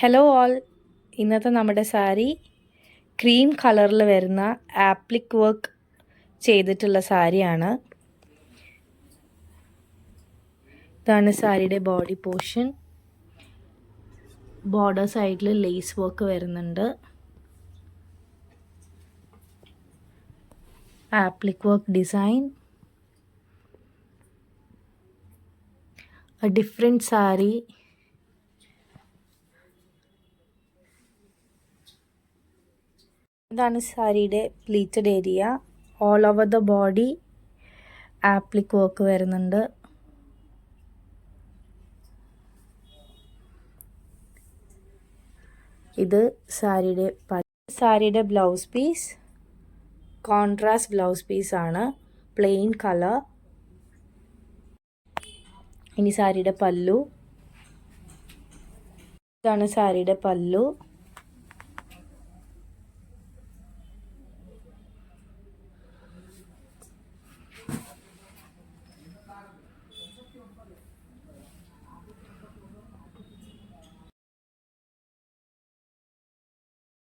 Hello all, ഇന്നത്തെ നമ്മുടെ sari cream കളറിൽ വരുന്ന ആപ്ലിക് വർക്ക് ചെയ്തിട്ടുള്ള സാരിയാണ്. ഇതാണ് സാരിയുടെ ബോഡി പോർഷൻ. ബോർഡർ സൈഡിൽ ലേസ് വർക്ക് വരുന്നുണ്ട്. Appliqué work design. A different saree. ഇതാണ് സാരിയുടെ pleated area. All over the body appliqué work വരുന്നുണ്ട്. ഇത് സാരിയുടെ ബ്ലൗസ് പീസ് കോൺട്രാസ്റ്റ് ബ്ലൗസ് പീസാണ്, പ്ലെയിൻ കളർ. ഇനി സാരിയുടെ പല്ലു. ഇതാണ് സാരിയുടെ പല്ലു.